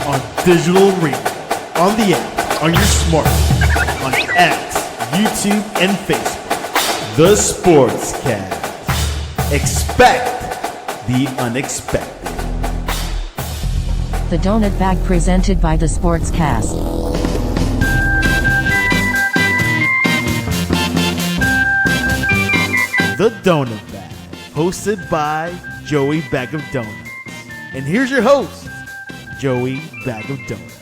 on digital radio, on the app, on your smartphone, on X, YouTube, and Facebook. The Sportscast. Expect the unexpected. The Donut Bag presented by The Sportscast. The Donut Bag, hosted by Joey Bag of Donuts. And here's your host, Joey Bag of Donuts.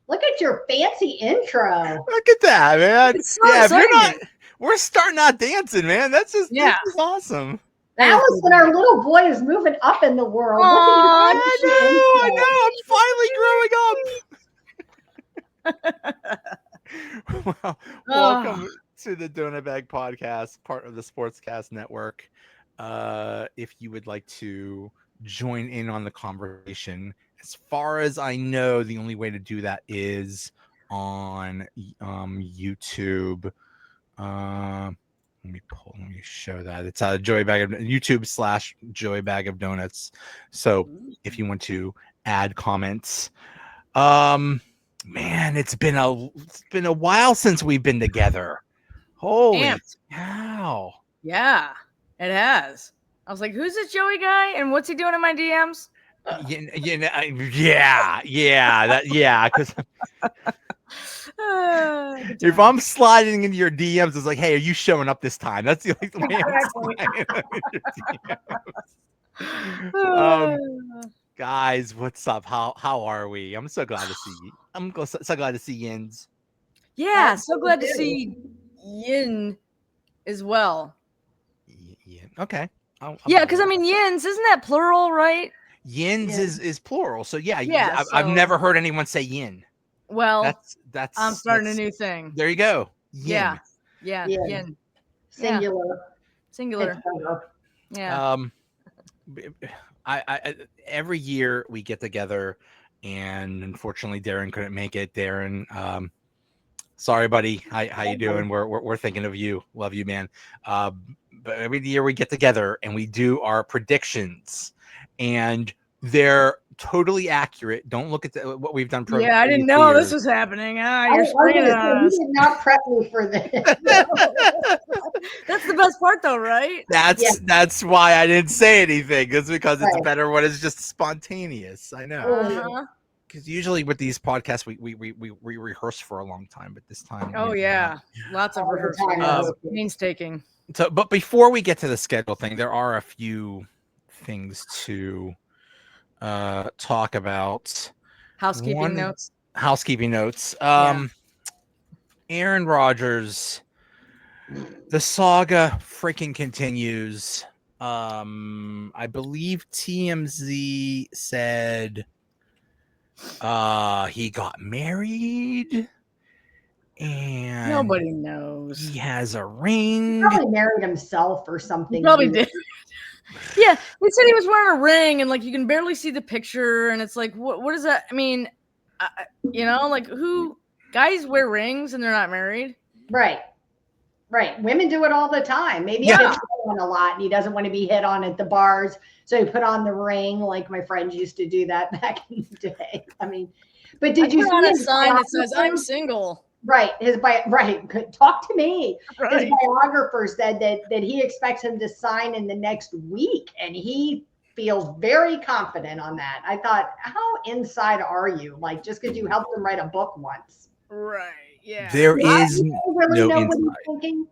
Look at your fancy intro. Look at that, man. It's so yeah, if you're not, exciting. we're starting out dancing, man. That's just Yeah. this is awesome. Allison, our little boy, is moving up in the world. Look I at know. I'm finally growing up. Well, welcome to the Donut Bag Podcast, part of the Sportscast Network. If you would like to join in on the conversation, as far as I know, the only way to do that is on YouTube. Let me show that. It's Joey Bag of YouTube / Joey Bag of Donuts. So if you want to add comments, man, it's been a while since we've been together. Holy cow! Yeah, it has. I was like, "Who's this Joey guy? And what's he doing in my DMs?" Because if I'm sliding into your DMs, it's like, hey, are you showing up this time? That's the only way I'm sliding into your DMs. Guys, what's up? How are we? I'm so glad to see you. I'm so glad to see Yins. Yeah, so glad to see Yin as well. Yin. Okay. Yeah, because I mean, Yins, isn't that plural, right? Yins is plural. So yeah, I've so- never heard anyone say yin. Well, That's I'm starting a new thing. There you go. Yin. Yeah, Yin. Yin. Singular. Singular. Yeah. I every year we get together, and unfortunately Darren couldn't make it. Darren, sorry, buddy. How you doing? We're thinking of you. Love you, man. But every year we get together and we do our predictions, and they're totally accurate. Don't look at what we've done. Yeah, I didn't know this was happening. You're springing it on You us. did not prep me for this. That's the best part, though, right? That's why I didn't say anything. It's because it's Right. better when it's just spontaneous. I know. Uh-huh. Because usually with these podcasts, we rehearse for a long time, but this time. Oh yeah, lots of All the rehearsal, time. painstaking. So, but before we get to the schedule thing, there are a few things to talk about. Housekeeping notes. Housekeeping notes. Aaron Rodgers, the saga freaking continues. I believe TMZ said he got married and Nobody knows. he has a ring. He probably married himself or something. He probably did. Yeah, they said he was wearing a ring, and like you can barely see the picture, and it's like, what is that? I mean, like who guys wear rings and they're not married? Right. Women do it all the time. Maybe he Yeah. gets hit on a lot and he doesn't want to be hit on at the bars. So he put on the ring, like my friends used to do that back in the day. I mean, but did you put on see a his sign that says biographer? "I'm single"? Right. Talk to me. Right. His biographer said that he expects him to sign in the next week, and he feels very confident on that. I thought, how inside are you? Like, just because you helped him write a book once. Right. Yeah. There is You really no know what inside. he's thinking?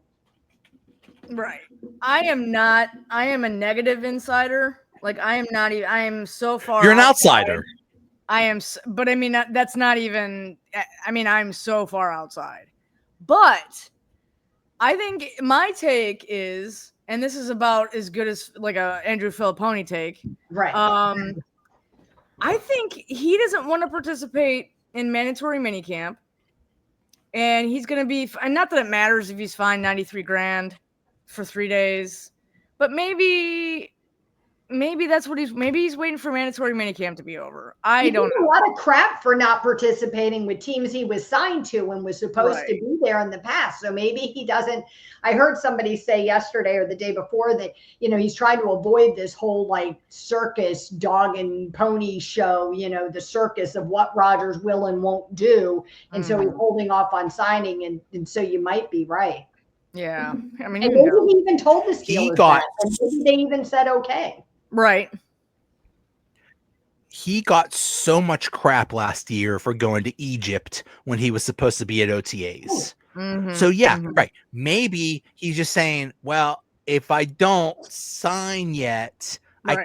Right. I am not. I am a negative insider. Like I am not even. I am so far. You're an outside. outsider. I am, but I mean that's not even. I mean I'm so far outside. But I think my take is, and this is about as good as like a Andrew Filipponi take. Right. I think he doesn't want to participate in mandatory minicamp, and he's going to be. And not that it matters if he's fined $93,000 for 3 days, but maybe maybe that's what maybe he's waiting for mandatory minicamp to be over. I He don't took know. a lot of crap for not participating with teams he was signed to and was supposed to be there in the past. So maybe he doesn't. I heard somebody say yesterday or the day before that, he's trying to avoid this whole like circus dog and pony show, the circus of what Rodgers will and won't do. And so he's holding off on signing. And so you might be right. Yeah. I mean, and maybe he even told the Steelers that. And maybe they even said, okay. Right. He got so much crap last year for going to Egypt when he was supposed to be at OTAs. So right. Maybe he's just saying, well, if I don't sign yet, I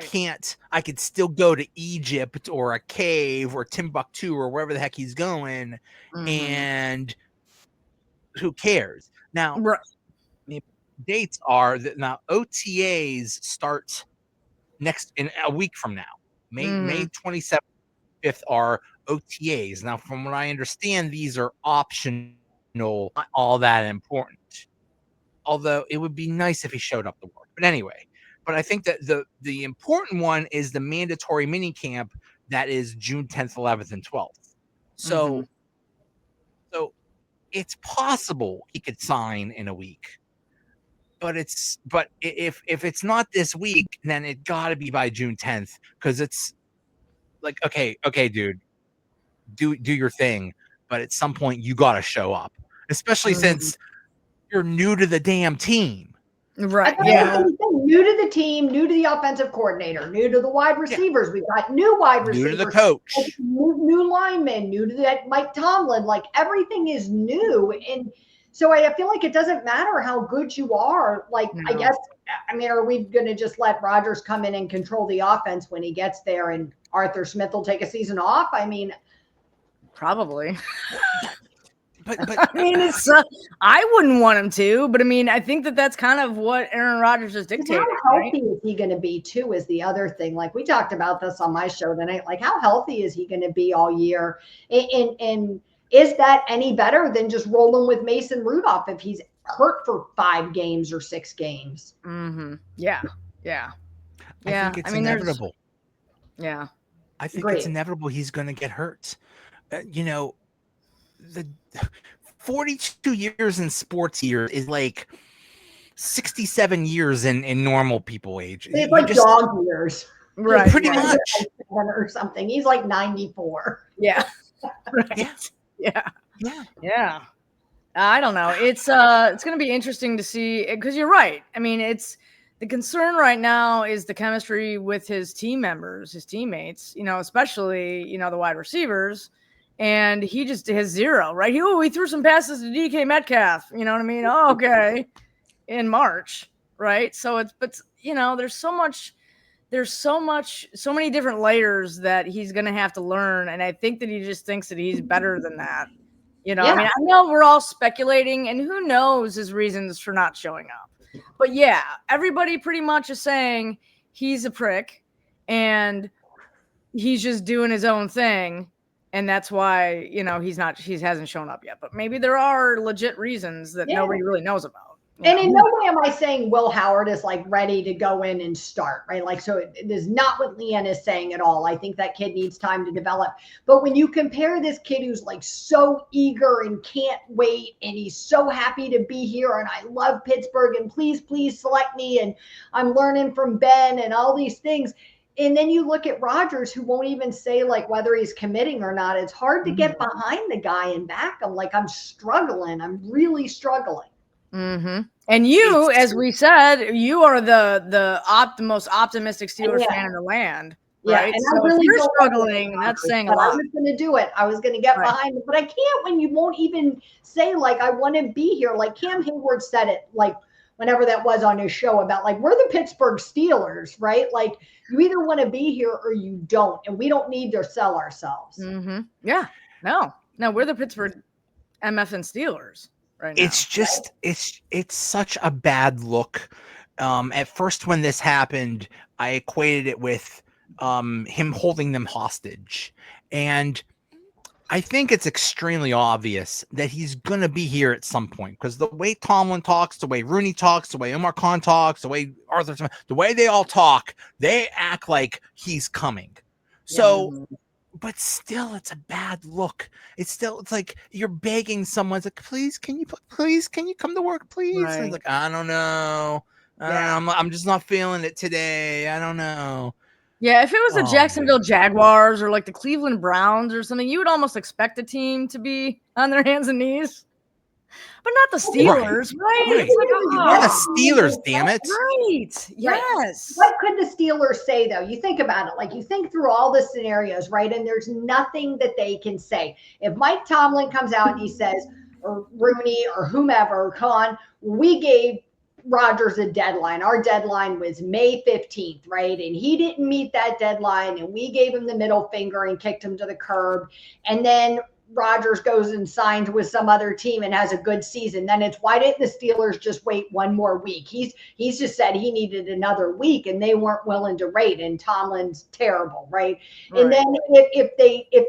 could still go to Egypt or a cave or Timbuktu or wherever the heck he's going. And who cares? Now, the dates are that now OTAs start in a week from now. May 27th are OTAs. Now, from what I understand, these are optional, not all that important. Although it would be nice if he showed up to work. But anyway, I think that the important one is the mandatory mini camp that is June 10th, 11th, and 12th. So it's possible he could sign in a week. But if it's not this week, then it got to be by June 10th, because it's like, okay, dude, do your thing, but at some point you got to show up, especially since you're new to the damn team. Right. Yeah. New to the team, new to the offensive coordinator, new to the wide receivers. We've got new wide receivers, new to the coach, new linemen, new to that Mike Tomlin. Like everything is new. And so I feel like it doesn't matter how good you are. Like, I guess, are we going to just let Rodgers come in and control the offense when he gets there and Arthur Smith will take a season off? Probably. But I wouldn't want him to, but I think that's kind of what Aaron Rodgers is dictating. How healthy is he going to be too is the other thing. Like we talked about this on my show tonight. Like how healthy is he going to be all year? And is that any better than just rolling with Mason Rudolph if he's hurt for 5 games or 6 games? Yeah. I think it's inevitable. Yeah. I think it's inevitable he's going to get hurt. The 42 years in sports years is like 67 years in normal people age. It's like dog years. Right. Pretty much. Or something. He's like 94. Yeah. Right. Yeah. I don't know. It's going to be interesting to see, because you're right. It's the concern right now is the chemistry with his team members, his teammates, especially, the wide receivers. And he just has 0, right? He threw some passes to DK Metcalf, you know what I mean? Oh, okay. In March, right? So there's so many different layers that he's going to have to learn. And I think that he just thinks that he's better than that. I know we're all speculating, and who knows his reasons for not showing up. But yeah, everybody pretty much is saying he's a prick and he's just doing his own thing. And that's why, he hasn't shown up yet. But maybe there are legit reasons that nobody really knows about. And in no way am I saying Will Howard is like ready to go in and start, right? Like, so it is not what LeeAnn is saying at all. I think that kid needs time to develop. But when you compare this kid who's like so eager and can't wait, and he's so happy to be here, and I love Pittsburgh, and please select me, and I'm learning from Ben and all these things. And then you look at Rodgers, who won't even say like whether he's committing or not. It's hard to get behind the guy and back him. Like I'm struggling. I'm really struggling. And you, as we said, you are the most optimistic Steelers fan in the land. Right? And so really if you're struggling, that's saying a lot. I was going to do it. I was going to get behind it, but I can't when you won't even say like I want to be here. Like Cam Hayward said it like whenever that was on his show about like we're the Pittsburgh Steelers, right? Like you either want to be here or you don't, and we don't need to sell ourselves. Yeah, no, we're the Pittsburgh MF and Steelers right now. It's just it's such a bad look. At first, when this happened, I equated it with him holding them hostage, and I think it's extremely obvious that he's going to be here at some point because the way Tomlin talks, the way Rooney talks, the way Omar Khan talks, the way Arthur, the way they all talk, they act like he's coming. So, but still, it's a bad look. It's like you're begging someone. It's like, please, can you come to work, please? Right. And it's like, I don't know. I'm just not feeling it today. I don't know. Yeah, if it was the Jacksonville Jaguars or like the Cleveland Browns or something, you would almost expect a team to be on their hands and knees. But not the Steelers, right? It's like, We're the Steelers, damn it. Right. Yes. What could the Steelers say, though? You think about it. Like, you think through all the scenarios, right? And there's nothing that they can say. If Mike Tomlin comes out and he says, or Rooney or whomever, Khan, we gave Rodgers a deadline. Our deadline was May 15th, right? And he didn't meet that deadline, and we gave him the middle finger and kicked him to the curb. And then Rodgers goes and signs with some other team and has a good season. Then it's, why didn't the Steelers just wait one more week? He's just said he needed another week, and they weren't willing to wait. And Tomlin's terrible, right? And then if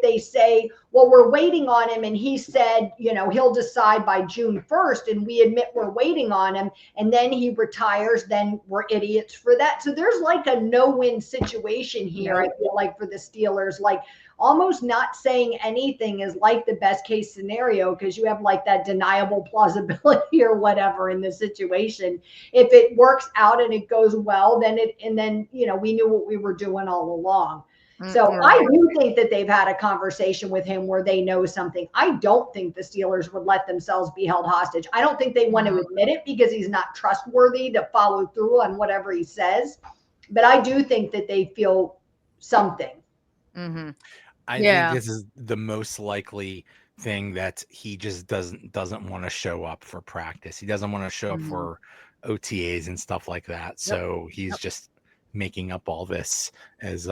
they say, well, we're waiting on him, and he said, he'll decide by June 1st, and we admit we're waiting on him, and then he retires, then we're idiots for that. So there's like a no-win situation here. I feel like for the Steelers, like, almost not saying anything is like the best case scenario, because you have like that deniable plausibility or whatever in the situation. If it works out and it goes well, then we knew what we were doing all along. So I do think that they've had a conversation with him where they know something. I don't think the Steelers would let themselves be held hostage. I don't think they want to admit it because he's not trustworthy to follow through on whatever he says. But I do think that they feel something. I think this is the most likely thing, that he just doesn't want to show up for practice. He doesn't want to show up for OTAs and stuff like that. So he's just making up all this, as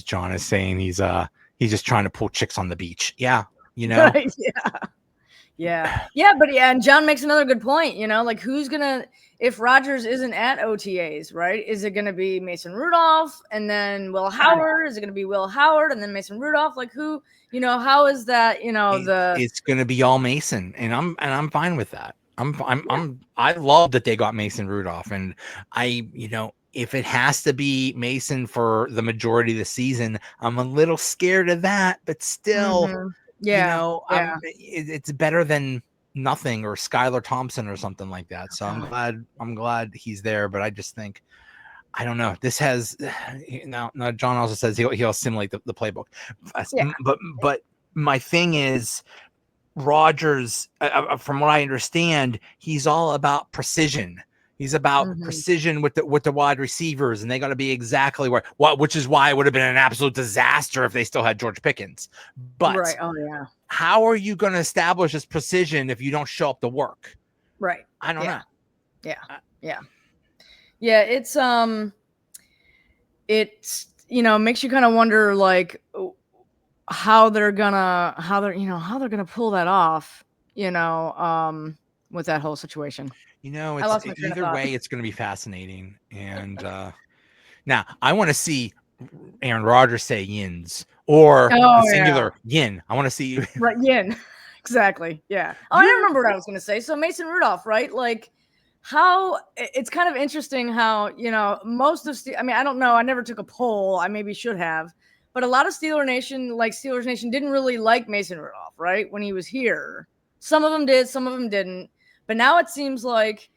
John is saying. He's just trying to pull chicks on the beach. Yeah, Right, but and John makes another good point. Like, who's gonna, if Rodgers isn't at OTAs, right? Is it gonna be Mason Rudolph and then Will Howard? Is it gonna be Will Howard and then Mason Rudolph? Like, who? How is that? It's gonna be all Mason, and I'm fine with that. I love that they got Mason Rudolph, and if it has to be Mason for the majority of the season, I'm a little scared of that, but still. It's better than nothing, or Skylar Thompson or something like that. So I'm glad he's there, but I just think, I don't know. This has now John also says he'll simulate the playbook. But my thing is, Rodgers, from what I understand, he's all about precision. He's about precision with the wide receivers, and they got to be exactly which is why it would have been an absolute disaster if they still had George Pickens. But how are you going to establish this precision if you don't show up to work? Right. I don't know. Yeah. It's makes you kind of wonder, like, how they're gonna pull that off. With that whole situation. It's either way, it's going to be fascinating. And now I want to see Aaron Rodgers say yins, or singular yin. I want to see yin. Exactly. Yeah. I remember what I was going to say. So Mason Rudolph, right? Like, how it's kind of interesting how, most of I don't know. I never took a poll. I maybe should have, but a lot of Steelers Nation didn't really like Mason Rudolph, right? When he was here, some of them did, some of them didn't. But now it seems like,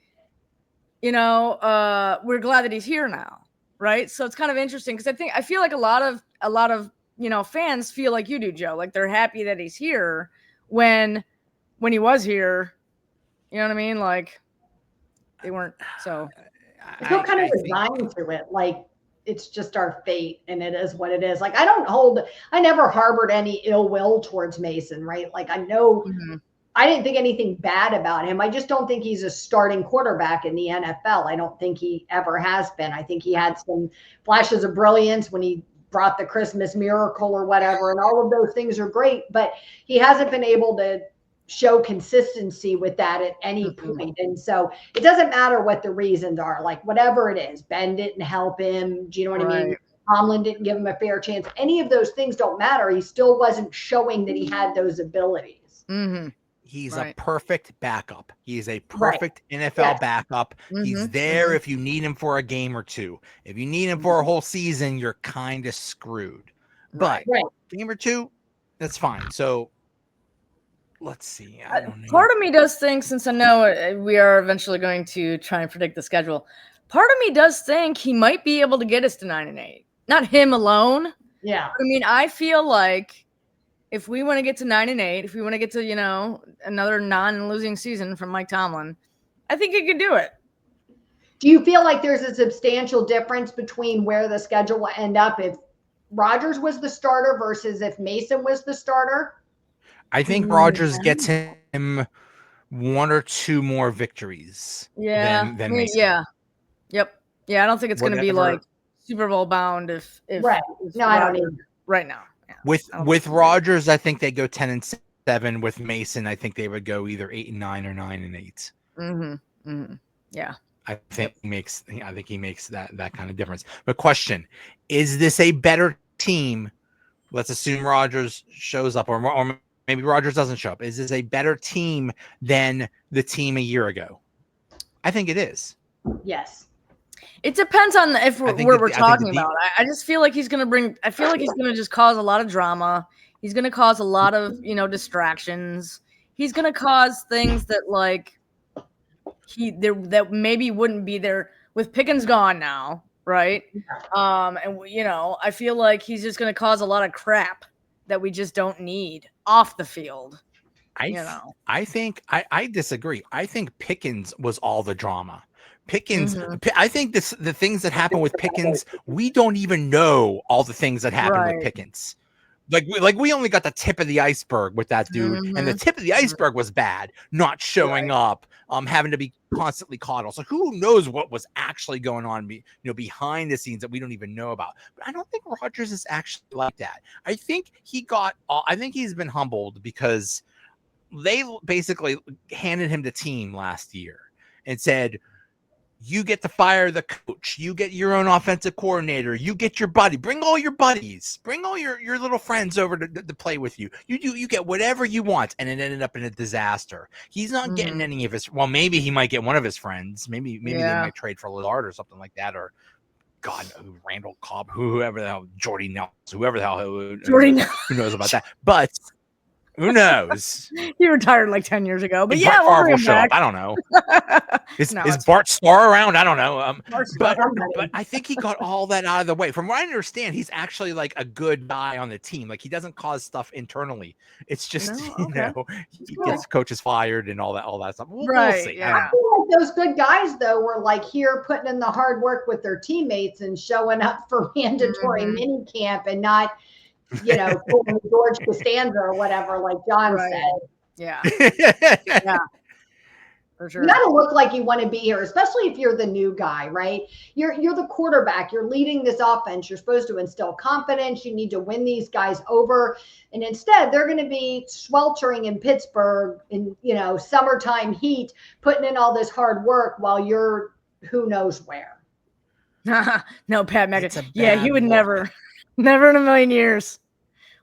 we're glad that he's here now, right? So it's kind of interesting, because I feel like a lot of fans feel like you do, Joe. Like, they're happy that he's here when he was here. You know what I mean? Like, they weren't. So I feel kind of resigned to it. Like, it's just our fate, and it is what it is. Like, I never harbored any ill will towards Mason, right? Like, I know. I didn't think anything bad about him. I just don't think he's a starting quarterback in the NFL. I don't think he ever has been. I think he had some flashes of brilliance when he brought the Christmas miracle or whatever, and all of those things are great, but he hasn't been able to show consistency with that at any point. And so it doesn't matter what the reasons are, like, whatever it is, Ben didn't help him. Do you know what I mean? Tomlin didn't give him a fair chance. Any of those things don't matter. He still wasn't showing that he had those abilities. Mm-hmm. He's Right. a perfect backup. He's a perfect NFL backup. He's there if you need him for a game or two. If you need him for a whole season, you're kind of screwed. But game or two, that's fine. So let's see. I don't know. Part of me does think, since I know we are eventually going to try and predict the schedule, part of me does think he might be able to get us to 9-8. Not him alone. Yeah. I mean, I feel like if we want to get to 9-8, if we want to get to, you know, another non-losing season from Mike Tomlin, I think he could do it. Do you feel like there's a substantial difference between where the schedule will end up if Rodgers was the starter versus if Mason was the starter? I think Rodgers gets him one or two more victories than Mason. Yeah. Yep. Yeah, I don't think it's going to be like Super Bowl bound if right. No, I don't either. Right now. Yeah, with Rodgers, I think they go 10-7. With Mason, I think they would go either 8-9 or 9-8. Mm-hmm. Mm-hmm. Yeah. I think he makes that kind of difference. But question, is this a better team? Let's assume Rodgers shows up, or maybe Rodgers doesn't show up. Is this a better team than the team a year ago? I think it is. Yes. It depends on where we're talking about. I just feel like he's going to I feel like he's going to just cause a lot of drama. He's going to cause a lot of, you know, distractions. He's going to cause things that like that maybe wouldn't be there with Pickens gone now, right? And you know, I feel like he's just going to cause a lot of crap that we just don't need off the field. I think I disagree. I think Pickens was all the drama. Pickens, I think the things that happen with Pickens, we don't even know all the things that happen with Pickens. Like we only got the tip of the iceberg with that dude, and the tip of the iceberg was bad, not showing up, having to be constantly coddled. So who knows what was actually going on, behind the scenes that we don't even know about. But I don't think Rodgers is actually like that. I think he's been humbled because they basically handed him the team last year and said, you get to fire the coach. You get your own offensive coordinator. You get your buddy. Bring all your buddies. Bring all your little friends over to play with you. You get whatever you want. And it ended up in a disaster. He's not getting any of his. Well, maybe he might get one of his friends. Maybe they might trade for Lillard or something like that. Or God, Randall Cobb, whoever the hell, Jordy Nelson, whoever the hell, who knows about that. But who knows? He retired like 10 years ago, but Brett Favre will show up. I don't know. Is Bart Starr around? I don't know. But I think he got all that out of the way. From what I understand, he's actually like a good guy on the team. Like he doesn't cause stuff internally. It's just he gets coaches fired and all that stuff. We'll see. I feel like those good guys though were like here putting in the hard work with their teammates and showing up for mandatory mini camp and not, pulling George Costanza or whatever, like John said. Yeah. For sure. You got to look like you want to be here, especially if you're the new guy, right? You're the quarterback. You're leading this offense. You're supposed to instill confidence. You need to win these guys over. And instead, they're going to be sweltering in Pittsburgh in, summertime heat, putting in all this hard work while you're who knows where. No, Pat McAfee. Yeah, he would never in a million years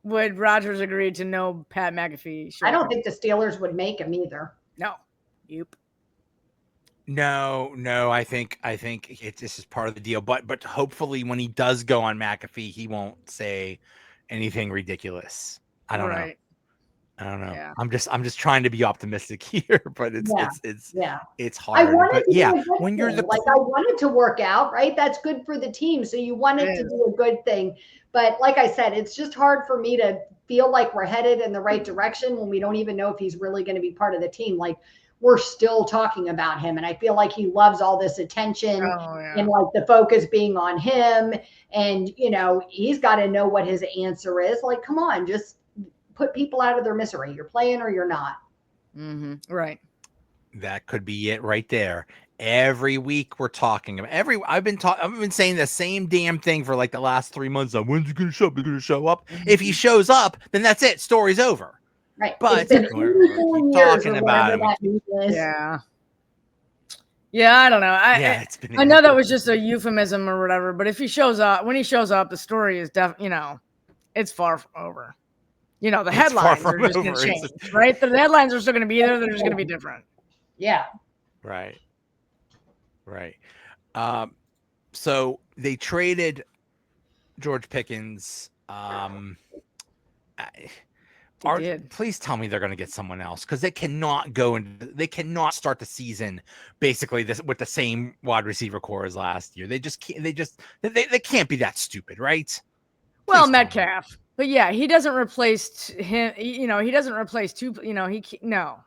would Rodgers agree to no Pat McAfee. I don't think the Steelers would make him either. No. Yep. No. I think this is part of the deal. But hopefully, when he does go on McAfee, he won't say anything ridiculous. I don't know. I don't know. Yeah. I'm just trying to be optimistic here, but it's hard. I wanted when you're I wanted to work out, right? That's good for the team. So you wanted to do a good thing. But like I said, it's just hard for me to feel like we're headed in the right direction when we don't even know if he's really going to be part of the team. Like we're still talking about him. And I feel like he loves all this attention and like the focus being on him. And, he's got to know what his answer is. Like, come on, just put people out of their misery. You're playing or you're not. Mm-hmm. Right. That could be it right there. Every week we're talking about I've been saying the same damn thing for like the last 3 months. When's he gonna show up? He's gonna show up. Mm-hmm. If he shows up, then that's it. Story's over. Right. But we're talking about him. Yeah. Yeah, I don't know. It's been I know that was just a euphemism or whatever, but if he shows up, when he shows up, the story is it's far from over. The It's far headlines from are just going over. to It's change, just- right? The headlines are still going to be there. They're just going to be different. Yeah. Right. So they traded George Pickens. Please tell me they're going to get someone else, because they cannot start the season basically with the same wide receiver core as last year. They just can't. They can't be that stupid, right? Well, Metcalf, but yeah, he doesn't replace him. He doesn't replace two. No.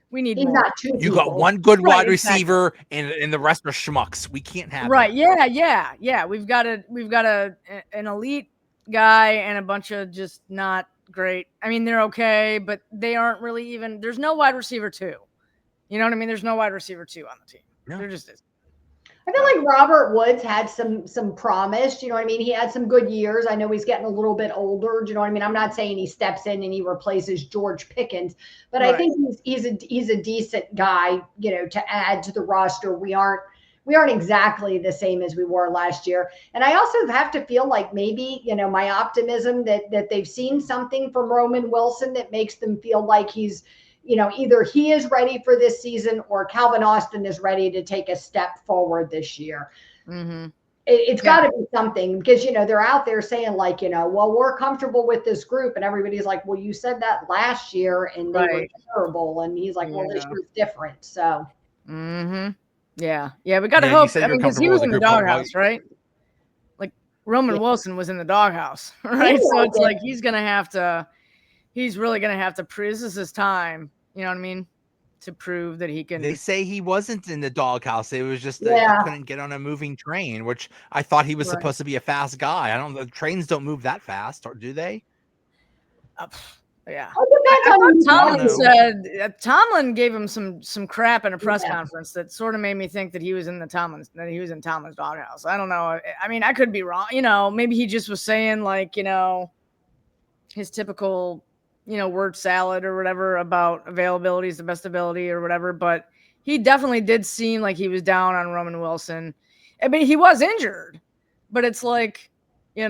We need He's more. not two You people. got one good Right, wide receiver, and the rest are schmucks. We can't have Right. that. Yeah. We've got an elite guy and a bunch of just not great. I mean, they're okay, but they aren't really even. There's no wide receiver 2. You know what I mean? There's no wide receiver 2 on the team. No. There just is. I feel like Robert Woods had some promise. You know what I mean? He had some good years. I know he's getting a little bit older. Do you know what I mean? I'm not saying he steps in and he replaces George Pickens, but I think he's a decent guy, to add to the roster. We aren't exactly the same as we were last year. And I also have to feel like maybe, my optimism that they've seen something from Roman Wilson that makes them feel like he's, either he is ready for this season or Calvin Austin is ready to take a step forward this year. Mm-hmm. It's got to be something, because, they're out there saying like, well, we're comfortable with this group. And everybody's like, well, you said that last year and they were terrible. And he's like, well, this year's different. So. Mm-hmm. Yeah. We got to hope. I mean, because he was in the doghouse, right? Like Roman Wilson was in the doghouse, right? So it's like he's really going to have to prove this is his time. You know what I mean? To prove that he can. They say he wasn't in the doghouse. It was just that he couldn't get on a moving train, which I thought he was supposed to be a fast guy. I don't know. Trains don't move that fast, or do they? Yeah. Tomlin Tomlin gave him some crap in a press conference that sort of made me think that he was in Tomlin's doghouse. I don't know. I mean, I could be wrong. Maybe he just was saying like, his typical, word salad or whatever about availability is the best ability or whatever. But he definitely did seem like he was down on Roman Wilson. I mean, he was injured, but it's like, I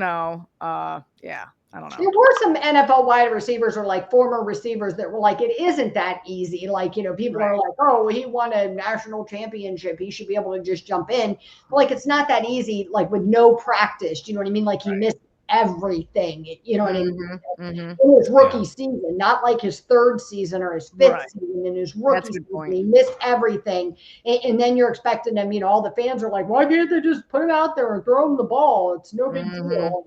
don't know. There were some NFL wide receivers or like former receivers that were like, it isn't that easy. Like, people are like, oh, he won a national championship. He should be able to just jump in. But like, it's not that easy, like with no practice. Do you know what I mean? Like he missed everything, you know what I mean? In his rookie season, not like his third season or his fifth season. In his rookie season, he missed everything. And then you're expecting him, all the fans are like, why can't they just put him out there and throw him the ball? It's no big deal.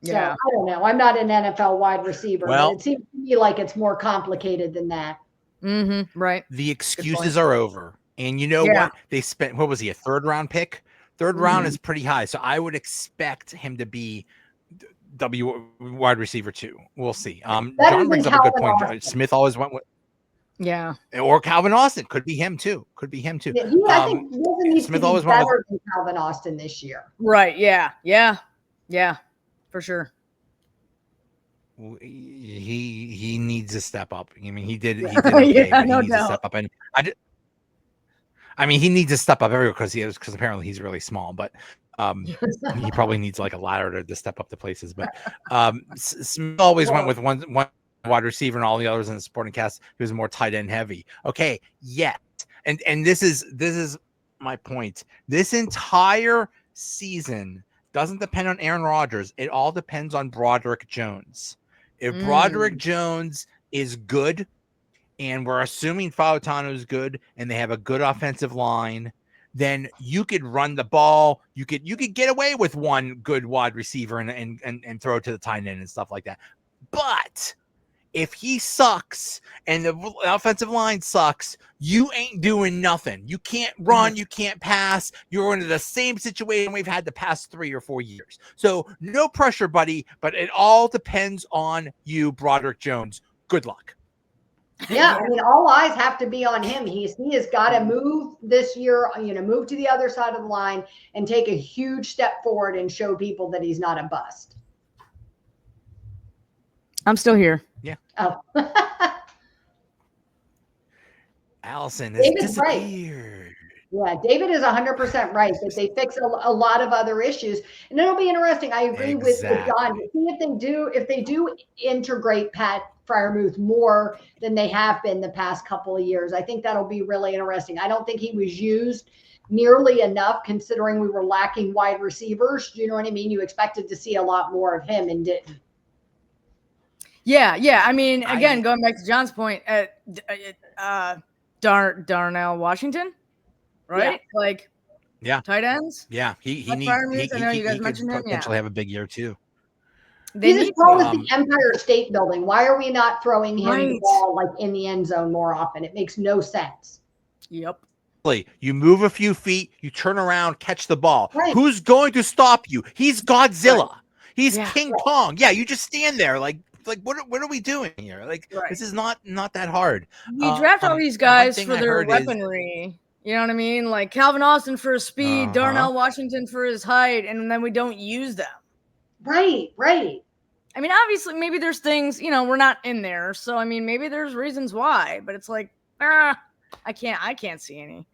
So I don't know. I'm not an NFL wide receiver, but it seems to me like it's more complicated than that. Mm-hmm. Right. The excuses are over. And you know what? They spent, what was he, a third round pick? Third round is pretty high. So I would expect him to be wide receiver 2. We'll see. John brings up a good point. Austin. Smith always went with. Yeah. Or Calvin Austin. Could be him too. Yeah, I think Smith always went better than Calvin Austin this year. Right. Yeah. For sure. He needs to step up. I mean, he did okay, but he needs to step up. And I mean, he needs to step up everywhere because apparently he's really small, but he probably needs like a ladder to step up to places. But Smith always went with one wide receiver, and all the others in the supporting cast, he was more tight end heavy. Okay, yet, and this is my point. This entire season doesn't depend on Aaron Rodgers. It all depends on Broderick Jones. If Broderick Jones is good, and we're assuming Fautano is good, and they have a good offensive line, then you could run the ball. You could get away with one good wide receiver and throw it to the tight end and stuff like that. But if he sucks and the offensive line sucks, you ain't doing nothing. You can't run, you can't pass. You're into the same situation we've had the past 3 or 4 years. So no pressure, buddy, but it all depends on you, Broderick Jones. Good luck. Yeah, I mean, all eyes have to be on him. He has got to move this year, move to the other side of the line and take a huge step forward and show people that he's not a bust. I'm still here. Yeah. Oh. Allison has disappeared. Yeah, David is 100% right that they fix a lot of other issues, and it'll be interesting. I agree with John. Exactly. See if they do integrate Pat Fryermuth more than they have been the past couple of years. I think that'll be really interesting. I don't think he was used nearly enough considering we were lacking wide receivers. Do you know what I mean? You expected to see a lot more of him and didn't. Yeah. I mean, again, going back to John's point, Darnell Washington, right? Yeah. Like, Yeah. tight ends. Yeah, he Like needs. Fryermuth, I know you guys He could mentioned him. Yeah, potentially have a big year too. they He's as need tall to. as the Empire State Building. Why are we not throwing him the Right. ball like in the end zone more often? It makes no sense. Yep. You move a few feet, you turn around, catch the ball. Right. Who's going to stop you? He's Godzilla. Right. He's Yeah. King Kong. Yeah, you just stand there like what are we doing here? Like Right. this is not that hard. We draft all these guys thing for I their heard is- weaponry. You know what I mean? Like Calvin Austin for his speed, Uh-huh. Darnell Washington for his height, and then we don't use them. Right. I mean, obviously, maybe there's things, we're not in there. So, I mean, maybe there's reasons why, but it's like, I can't see any.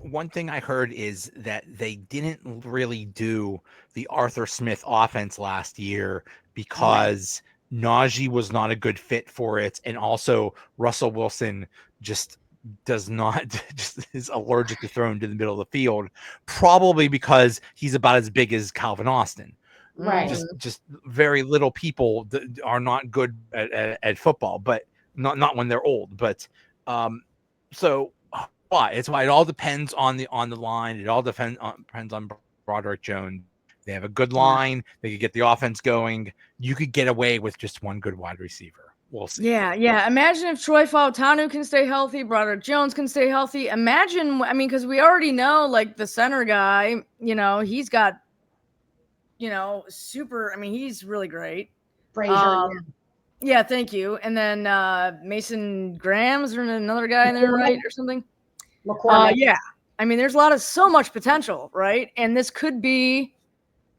One thing I heard is that they didn't really do the Arthur Smith offense last year because Najee was not a good fit for it. And also Russell Wilson just does not just is allergic to throwing to the middle of the field, probably because he's about as big as Calvin Austin. Right. Just very little people that are not good at football, but not when they're old. But so it's why it all depends on the line. It all depends on Broderick Jones. They have a good line. They could get the offense going. You could get away with just one good wide receiver. We'll see. Yeah. Imagine if Troy Fautanu can stay healthy, Broderick Jones can stay healthy. Imagine, because we already know, like, the center guy, he's got, super. I mean, he's really great. Frazier. Yeah, thank you. And then Mason Graham's or another guy in there, right, or something. Yeah. I mean, there's so much potential, right? And this could be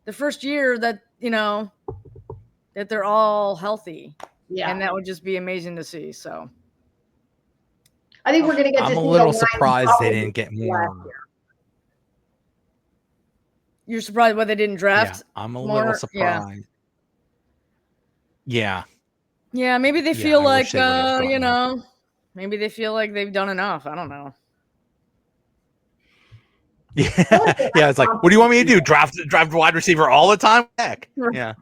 the first year that that they're all healthy. Yeah. And that would just be amazing to see. So I think we're going to get to see I'm a little surprised they didn't get more. You're surprised why they didn't draft? Yeah, I'm a more? little surprised. Yeah. Yeah, maybe they feel like, more. maybe they feel like they've done enough. I don't know. Yeah, it's like, what do you want me to do? Draft wide receiver all the time? Heck, yeah.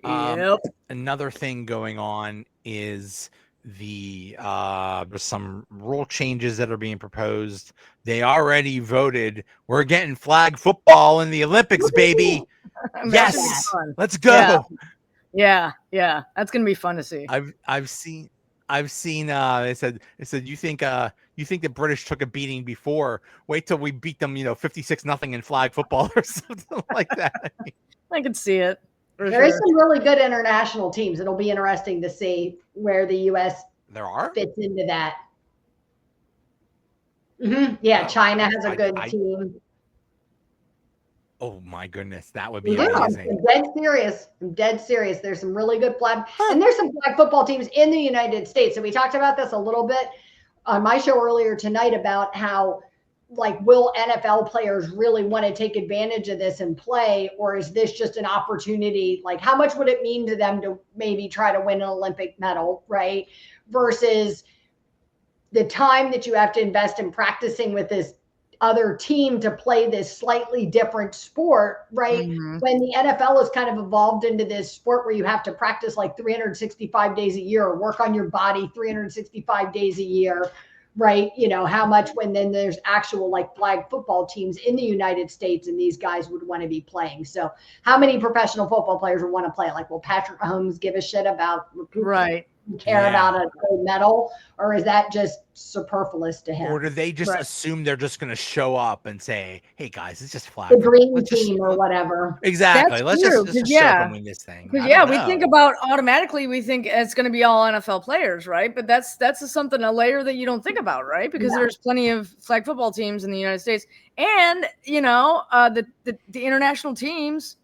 Yep. Another thing going on is there's some rule changes that are being proposed. They already voted. We're getting flag football in the Olympics, baby. Yes, let's go. Yeah. That's gonna be fun to see. I've seen. It said you think the British took a beating before? Wait till we beat them, 56-0 in flag football or something like that. I could see it. There is some really good international teams. It'll be interesting to see where the U.S. fits into that. Mm-hmm. Yeah, China has a good team. Oh my goodness, that would be amazing. I'm dead serious. There's some really good and there's some flag football teams in the United States. So we talked about this a little bit on my show earlier tonight about how, like, will NFL players really want to take advantage of this and play, or is this just an opportunity? Like, how much would it mean to them to maybe try to win an Olympic medal, right? Versus the time that you have to invest in practicing with this other team to play this slightly different sport, right? Mm-hmm. When the NFL has kind of evolved into this sport where you have to practice like 365 days a year or work on your body 365 days a year, right? How much when then there's actual like flag football teams in the United States and these guys would want to be playing. So how many professional football players would want to play? Like, will Patrick Mahomes give a shit about care about a gold medal, or is that just superfluous to him? Or do they just assume they're just going to show up and say, "Hey guys, it's just flag." The dream team or whatever. Exactly. Let's just show them win this thing. Because we think about automatically. We think it's going to be all NFL players, right? But that's a layer that you don't think about, right? Because there's plenty of flag football teams in the United States, and the international teams,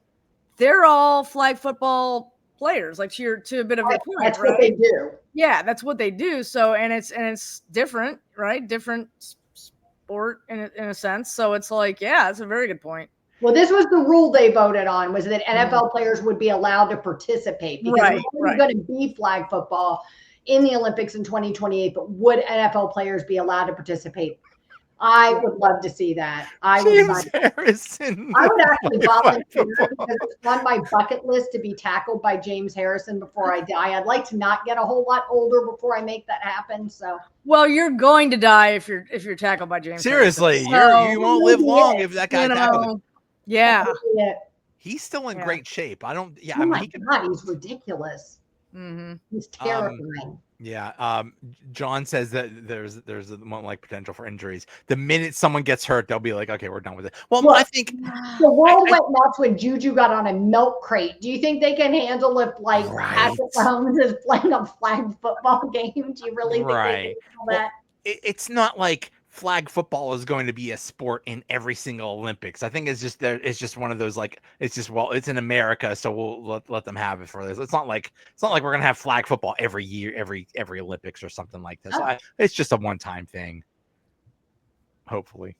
they're all flag football players, like to a bit of your point, That's right? what they do. Yeah, that's what they do. So, and it's different, right? Different sport in a sense. So it's like, yeah, that's a very good point. Well, this was the rule they voted on, was that NFL players would be allowed to participate because it's only going to be flag football in the Olympics in 2028, but would NFL players be allowed to participate? I would love to see that. James Harrison. I would actually volunteer because it's on my bucket list to be tackled by James Harrison before I die. I'd like to not get a whole lot older before I make that happen. So, well, you're going to die if you're tackled by James. Seriously, you won't live long if that guy tackled. Yeah, he's still in great shape. I don't. Yeah, oh my God, he's ridiculous. Mm-hmm. He's terrifying. John says that there's like potential for injuries. The minute someone gets hurt, they'll be like, okay, we're done with it. Well, I think the world went nuts when Juju got on a milk crate. Do you think they can handle if like Patrick Mahomes is playing a flag football game? Do you really think they can handle that? It's not like flag football is going to be a sport in every single Olympics. I think it's just one of those, like, it's in America, so we'll let them have it for this. It's not like we're gonna have flag football every year, every Olympics or something like this. It's just a one-time thing, hopefully.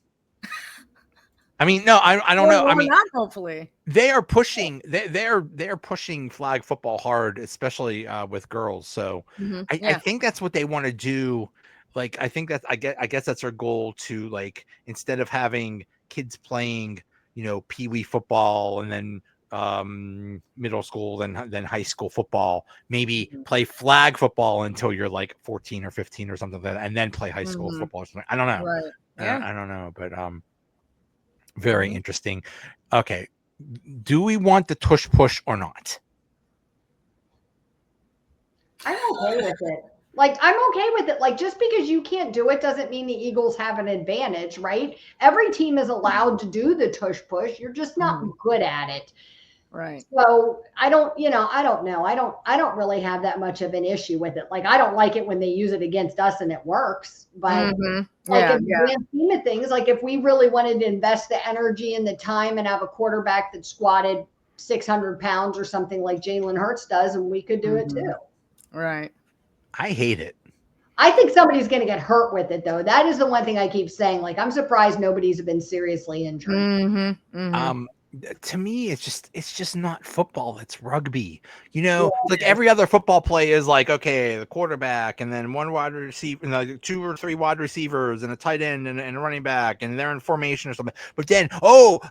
I mean, no, I don't know. I mean, not hopefully. They are pushing. They're pushing flag football hard, especially with girls. So I think that's what they want to do. Like, I think I guess that's our goal, to, like, instead of having kids playing, peewee football and then middle school, then high school football, maybe play flag football until you're like 14 or 15 or something like that, and then play high school football or something. I don't know. Right. Yeah. I don't know, but very interesting. Okay. Do we want the tush push or not? I'm okay with it. Like, I'm okay with it. Like, just because you can't do it doesn't mean the Eagles have an advantage, right? Every team is allowed to do the tush push. You're just not good at it. Right. So I don't know. I don't really have that much of an issue with it. Like, I don't like it when they use it against us and it works. But in the grand scheme of things, like, if we really wanted to invest the energy and the time and have a quarterback that squatted 600 pounds or something like Jalen Hurts does, and we could do it too. Right. I hate it. I think somebody's going to get hurt with it, though. That is the one thing I keep saying. Like, I'm surprised nobody's been seriously injured. To me, it's just not football. It's rugby. Like every other football play is like, okay, the quarterback, and then one wide receiver, 2 or 3 wide receivers, and a tight end, and a running back, and they're in formation or something. But then,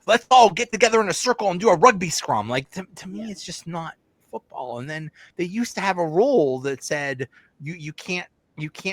let's all get together in a circle and do a rugby scrum. Like, to me, it's just not football. And then they used to have a rule that said you can't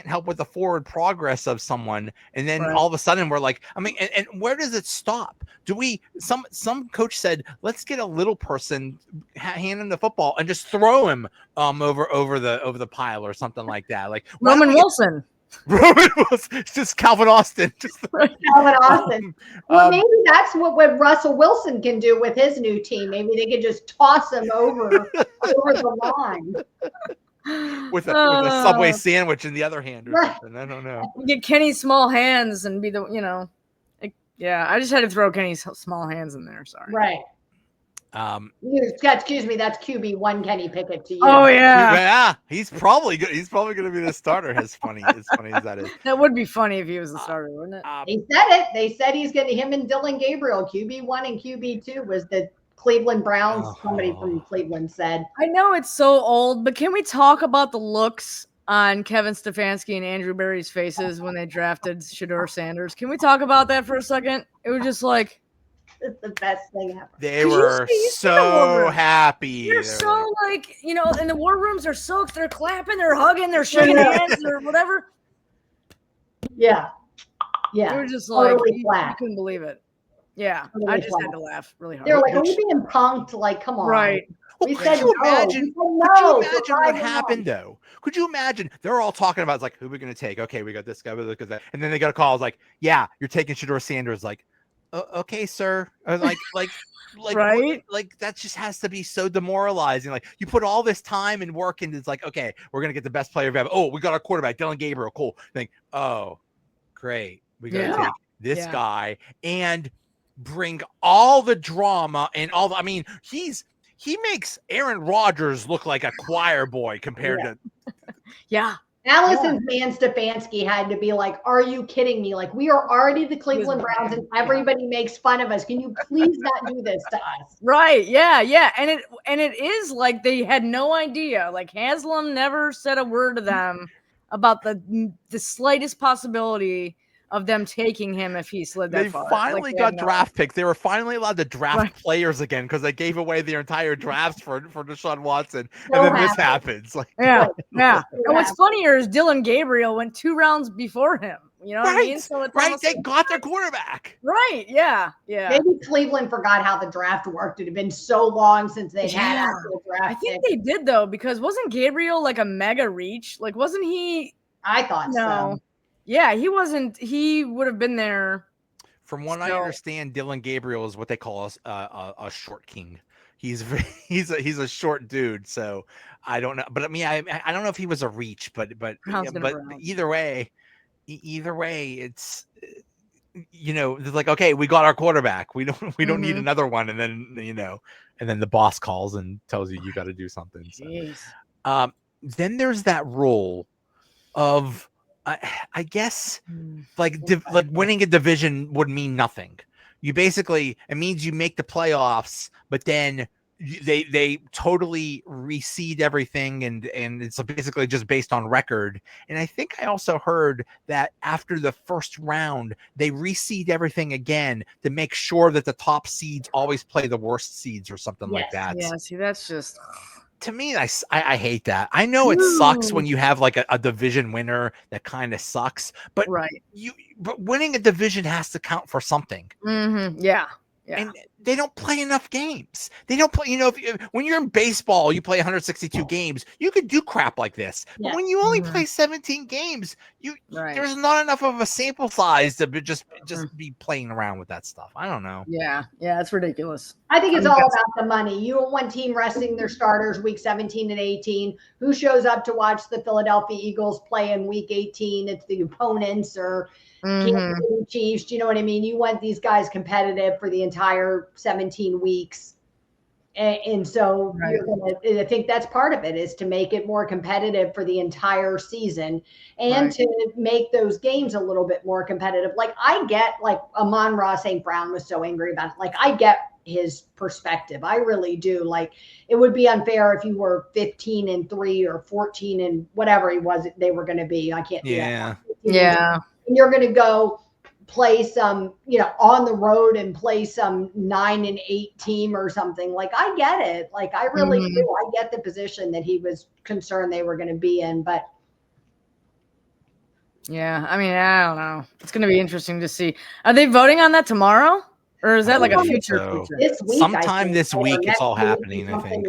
help with the forward progress of someone, and then all of a sudden we're like, I mean, and where does it stop? Do we some coach said, let's get a little person, hand him the football and just throw him over the pile or something like that, like Roman Wilson. It's just Calvin Austin. Calvin Austin. Well, maybe that's what Russell Wilson can do with his new team. Maybe they could just toss him over the line. With a Subway sandwich in the other hand or something. I don't know. Get Kenny's small hands and be the, I just had to throw Kenny's small hands in there. Sorry. Right. Excuse me, that's QB1 Kenny Pickett to you. Oh yeah. Yeah. He's probably good. He's probably going to be the starter. As funny as that is. That would be funny if he was the starter, wouldn't it? They said it. They said he's going to, him and Dylan Gabriel, QB1 and QB2 was the Cleveland Browns. Somebody from Cleveland said. I know it's so old, but can we talk about the looks on Kevin Stefanski and Andrew Berry's faces when they drafted Shedeur Sanders? Can we talk about that for a second? It was just like, it's the best thing ever. They were so happy. They're so like, in the war rooms, they're clapping, they're hugging, they're shaking hands or whatever. Yeah. Yeah. They were just like, totally you couldn't believe it. Yeah, totally I just had to laugh really hard. They're like, are we being punked? Like, come on. Right. We could said you no. imagine? Could you imagine what happened though? Could you imagine? They're all talking about, it's like, who are we going to take? Okay, we got this guy, we got that, and then they got a call. It's like, yeah, you're taking Shedeur Sanders. Like, okay, sir. Like, right? Like that just has to be so demoralizing. Like, you put all this time and work, and it's like, okay, we're gonna get the best player ever. Oh, we got our quarterback, Dylan Gabriel. Cool. Think, oh, great, we gotta take this guy and bring all the drama and all. I mean, he's he makes Aaron Rodgers look like a choir boy compared to. Yeah. Allison's man Stefanski had to be like, are you kidding me? Like, we are already the Cleveland Browns and everybody makes fun of us. Can you please not do this to us? Right. Yeah. Yeah. And it is like they had no idea. Like Haslam never said a word to them about the slightest possibility of them taking him if he slid that They far. finally got draft picks. They were finally allowed to draft players again because they gave away their entire drafts for Deshaun Watson, and then this happens. Like, yeah. And what's funnier is Dylan Gabriel went 2 rounds before him. You know what I mean? So it's they got their quarterback. Right. Yeah. Yeah. Maybe Cleveland forgot how the draft worked. It had been so long since they had actual draft. I think they did though, because wasn't Gabriel like a mega reach? Like, wasn't he? I thought so. Yeah, he wasn't. He would have been there. From what I understand, Dylan Gabriel is what they call a short king. He's a short dude. So I don't know, but I mean, I don't know if he was a reach, but either way, it's, you know, it's like, okay, we got our quarterback. We don't need another one. And then, you know, and then the boss calls and tells you got to do something. So, then there's that rule of, I guess like winning a division would mean nothing. You basically, it means you make the playoffs, but then they totally reseed everything, and it's basically just based on record. And I think I also heard that after the first round, they reseed everything again to make sure that the top seeds always play the worst seeds or something like that. Yeah, see, that's just, to me, I hate that. I know it sucks when you have like a division winner that kind of sucks, but but winning a division has to count for something. Yeah. And they don't play enough games. They don't play, you know, when you're in baseball, you play 162 games, you could do crap like this. But when you only play 17 games, there's not enough of a sample size to just be playing around with that stuff. I don't know. Yeah, it's ridiculous. I think it's all about the money. You want one team resting their starters week 17 and 18. Who shows up to watch the Philadelphia Eagles play in week 18? It's the opponents or Kansas City Chiefs. Do you know what I mean? You want these guys competitive for the entire 17 weeks. And so I think that's part of it, is to make it more competitive for the entire season and to make those games a little bit more competitive. Like, I get, like, Amon-Ra St. Brown was so angry about it. Like, I get his perspective. I really do. Like, it would be unfair if you were 15-3 or 14 and whatever they were going to be. I can't do that. Yeah. And you're going to go play some, you know, on the road and play some 9-8 team or something. Like, I get it. Like, I really do. I get the position that he was concerned they were going to be in, but. Yeah. I mean, I don't know. It's going to be interesting to see. Are they voting on that tomorrow? Or is that like a future? This week, sometime this week, it's all happening, I think.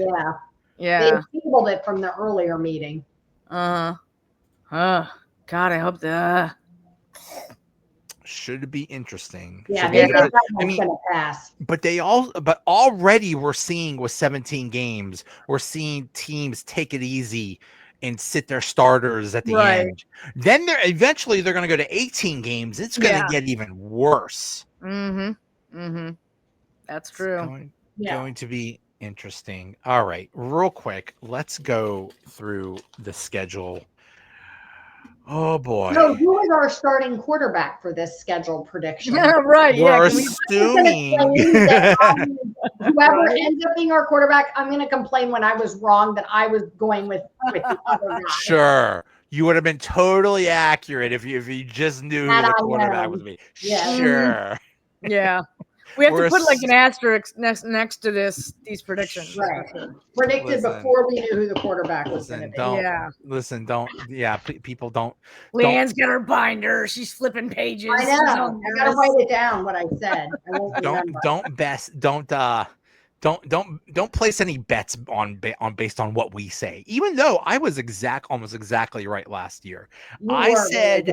Yeah. They tabled it from the earlier meeting. God, I hope that. Should be interesting. Yeah, I mean, gonna pass. But already we're seeing with 17 games, we're seeing teams take it easy and sit their starters at the end. Then they're going to go to 18 games. It's going to get even worse. That's true. Going to be interesting. All right, real quick, let's go through the schedule. Oh boy! So, who is our starting quarterback for this schedule prediction? We're assuming whoever ends up being our quarterback. I'm going to complain when I was wrong that I was going with the other guy. Sure, you would have been totally accurate if you just knew who the quarterback would be. Yeah. Sure. Yeah. We have to put like an asterisk next to these predictions. Right. Predicted before we knew who the quarterback was going to be. People don't. LeeAnn's got her binder. She's flipping pages. I know. I got to write it down what I said. I won't don't place any bets on based on what we say. Even though I was almost exactly right last year. I said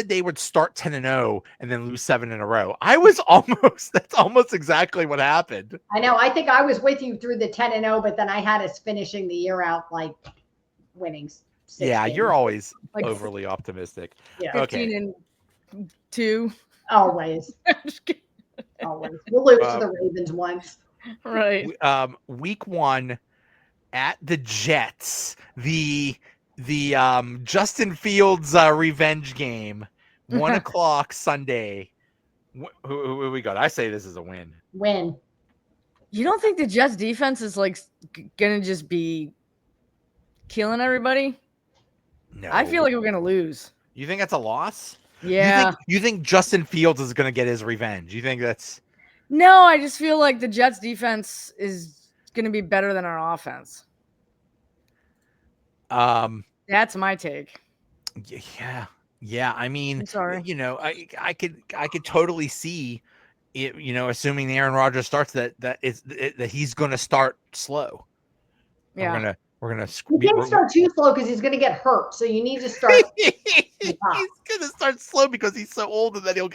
they would start 10-0 and then lose 7 in a row. That's almost exactly what happened. I know. I think I was with you through the 10-0, but then I had us finishing the year out like winning 6 games. You're always like overly optimistic. Yeah. 15-2. Always. Always. We'll lose to the Ravens once. Right. Week 1 at the Jets, the Justin Fields revenge game, 1:00 Sunday. Who we got? I say this is a win. Win. You don't think the Jets defense is like gonna just be killing everybody? No, I feel like we're gonna lose. You think that's a loss? Yeah. You think Justin Fields is gonna get his revenge? You think that's? No, I just feel like the Jets defense is gonna be better than our offense. That's my take. Yeah. I mean, I'm sorry. you know, I could totally see it. You know, assuming Aaron Rodgers starts that he's gonna start slow. Yeah. We're gonna. You can't start too slow because he's going to get hurt. So you need to start. He's gonna start slow because he's so old, and then he'll.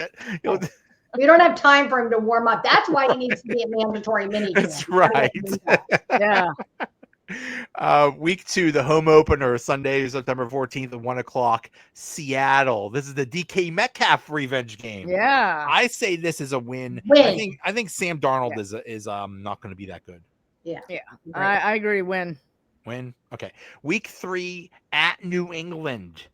We don't have time for him to warm up. That's why he needs to be a mandatory mini. That's right. Yeah. Week 2, the home opener, Sunday, September 14th at 1:00, Seattle. This is the DK Metcalf revenge game. Yeah. I say this is a win. I think Sam Darnold is not going to be that good. Yeah. Right. I agree. Win. Okay. Week 3 at New England.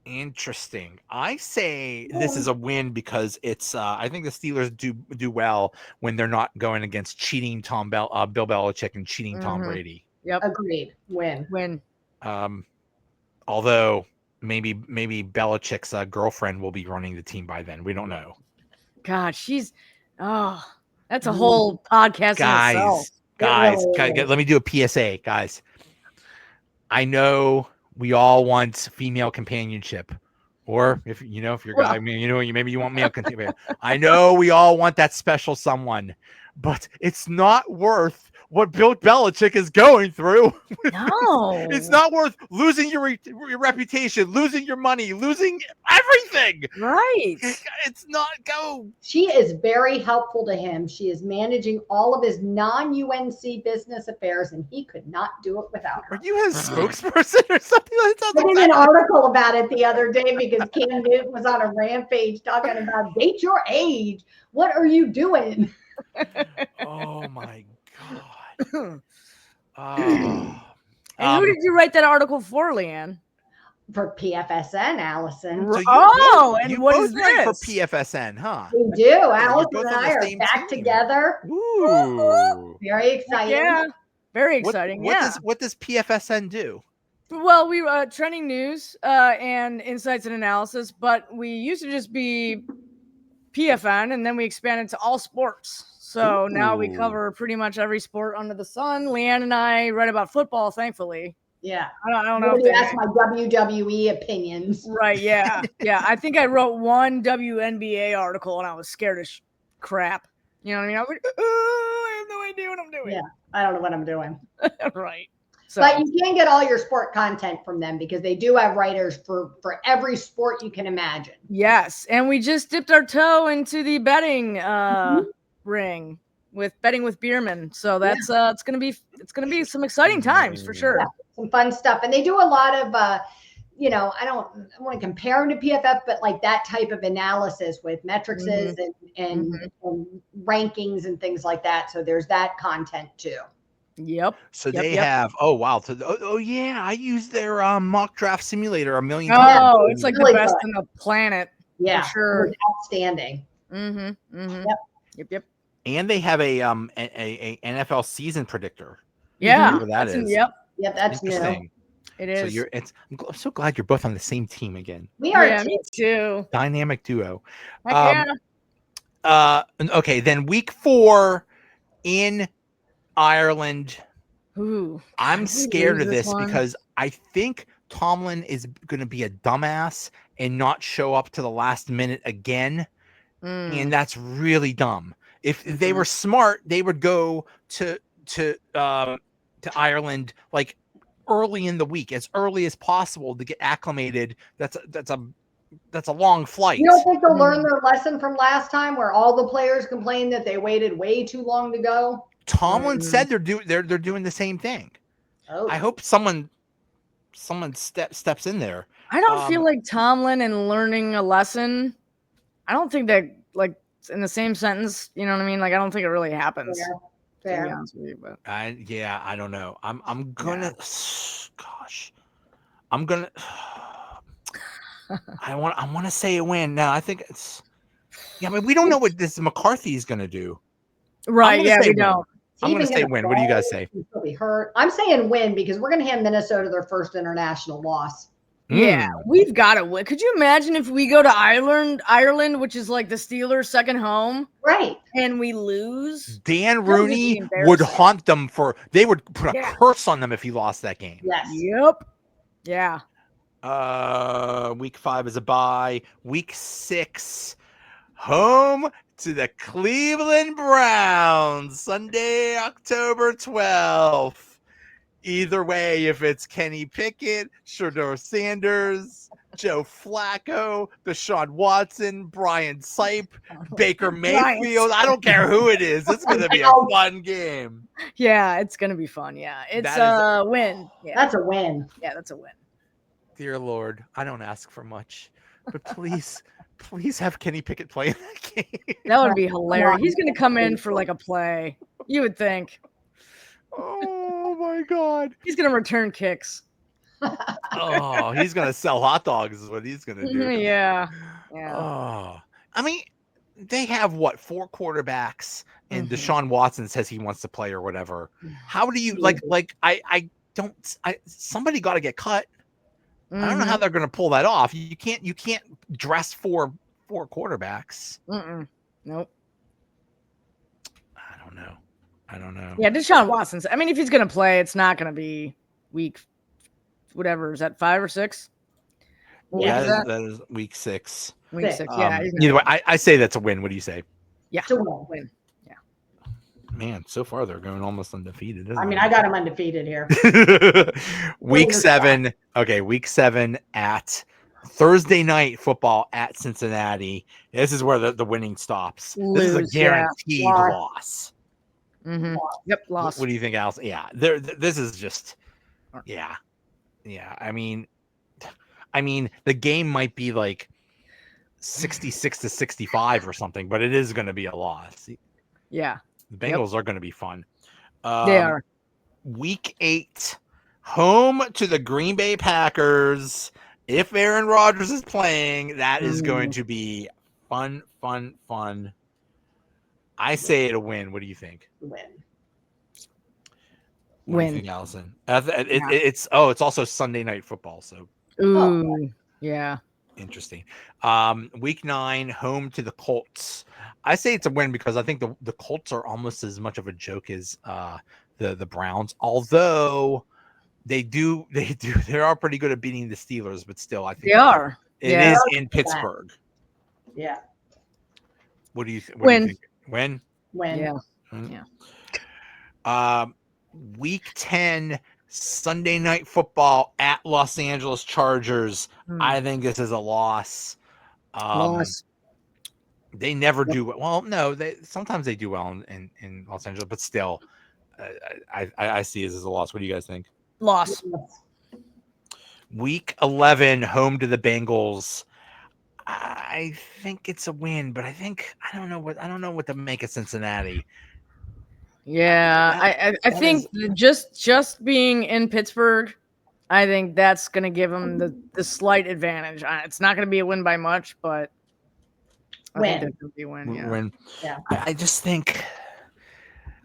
Interesting. I say this is a win because it's. I think the Steelers do well when they're not going against cheating Bill Belichick and cheating Tom Brady. Yep. Agreed. Win. Although maybe Belichick's girlfriend will be running the team by then. We don't know. God, that's a whole podcast in itself. Guys, let me do a PSA, guys. I know we all want female companionship, or if you're guy, I mean, maybe you want male companionship. I know we all want that special someone, but it's not worth what Bill Belichick is going through. No, it's not worth losing your reputation, losing your money, losing everything. Right. It's not go. She is very helpful to him. She is managing all of his non-UNC business affairs, and he could not do it without her. Are you his spokesperson or something like that? I did an article about it the other day because Cam Newton was on a rampage talking about date your age. What are you doing? Oh my God. And who did you write that article for, LeeAnn? For PFSN, Allison. So and what is this? For PFSN, huh? We do. Allison and I are back together. Ooh. Very exciting. Yeah. Very exciting. What does PFSN do? Well, we trending news and insights and analysis, but we used to just be PFN, and then we expanded to all sports. So now we cover pretty much every sport under the sun. LeeAnn and I write about football, thankfully. Yeah. I don't know. That's my WWE opinions. Right. Yeah. Yeah. I think I wrote one WNBA article and I was scared as crap. You know what I mean? I was like, I have no idea what I'm doing. Yeah. I don't know what I'm doing. Right. So. But you can get all your sport content from them because they do have writers for every sport you can imagine. Yes. And we just dipped our toe into the betting ring with betting with Bierman. So that's it's gonna be some exciting times for sure. Yeah, some fun stuff. And they do a lot of I don't want to compare them to PFF, but like that type of analysis with metrics and rankings and things like that. So there's that content too. Yep. So they have. Oh wow. So yeah, I use their mock draft simulator a million times. Oh, it's like really the best on the planet. Yeah, for sure. Outstanding. Yep. And they have a NFL season predictor. Yeah. Whatever that is. Yep. That's new. It is. So I'm so glad you're both on the same team again. We are. Yeah, me too. Dynamic duo. Okay, then week 4 in Ireland. Ooh, I'm scared of this because I think Tomlin is going to be a dumbass and not show up to the last minute again. And that's really dumb. If they were smart, they would go to Ireland like early in the week, as early as possible to get acclimated. That's a long flight. You don't think they'll learn their lesson from last time, where all the players complained that they waited way too long to go? Tomlin said they're doing the same thing. Oh. I hope someone steps in there. I don't feel like Tomlin and learning a lesson. I don't think that like in the same sentence. You know what I mean? Like I don't think it really happens. To be honest with you, but I don't know. I'm gonna gosh. I'm gonna I want to say a win. Now I think it's but we don't know what this McCarthy is gonna do. right, yeah, we don't. I'm gonna say win. What do you guys say? He'll be hurt. I'm saying win because we're gonna hand Minnesota their first international loss. Yeah, we've got to win. Could you imagine if we go to Ireland, which is like the Steelers' second home, right? And we lose. Dan Rooney would haunt them they would put a curse on them if he lost that game. Yes. Yep. Yeah. Week 5 is a bye. Week 6, home to the Cleveland Browns, Sunday, October 12th. Either way, if it's Kenny Pickett, Shedeur Sanders, Joe Flacco, Deshaun Watson, Brian Sipe, Baker Mayfield, I don't care who it is. It's going to be a fun game. Yeah, it's going to be fun. Yeah, it's a win. Yeah. That's a win. Yeah, that's a win. Dear Lord, I don't ask for much, but please have Kenny Pickett play in that game. That would be hilarious. He's going to come in for like a play. You would think. Oh my God. He's going to return kicks. Oh, he's going to sell hot dogs is what he's going to do. Yeah. Oh, I mean, they have 4 quarterbacks and Deshaun Watson says he wants to play or whatever. How do you somebody got to get cut. I don't know how they're going to pull that off. You can't dress 4 quarterbacks. Nope. I don't know. Yeah, Deshaun Watson's. I mean, if he's going to play, it's not going to be week, whatever. Is that 5 or 6? That is week 6. Week 6. Yeah. Either way, I say that's a win. What do you say? Yeah. It's a win. Yeah. Man, so far they're going almost undefeated. I mean, I got them undefeated here. Week 7. Okay, week 7 at Thursday night football at Cincinnati. This is where the winning stops. This is a guaranteed loss. Yep, loss. What do you think, Allison? Yeah, this is just, yeah. I mean, the game might be like 66-65 or something, but it is going to be a loss. Yeah, the Bengals are going to be fun. They are. Week 8, home to the Green Bay Packers. If Aaron Rodgers is playing, that is going to be fun. I say it a win. What do you think? Win. What do you think, Allison? It's also Sunday night football, so. Yeah. Interesting. Week 9, home to the Colts. I say it's a win because I think the Colts are almost as much of a joke as the Browns, although they are pretty good at beating the Steelers, but still I think they are. It is in Pittsburgh. Yeah. What do you think? Win. Win. Yeah. Yeah. Week 10, Sunday night football at Los Angeles Chargers. I think this is a loss. Loss. They never do well. No, sometimes they do well in Los Angeles, but still, I see this as a loss. What do you guys think? Loss. Week 11, home to the Bengals. I think it's a win, but I don't know what to make of Cincinnati. Yeah, I think just being in Pittsburgh, I think that's going to give them the slight advantage. It's not going to be a win by much, but I think that's going to be a win. Yeah. Win. Yeah. I just think.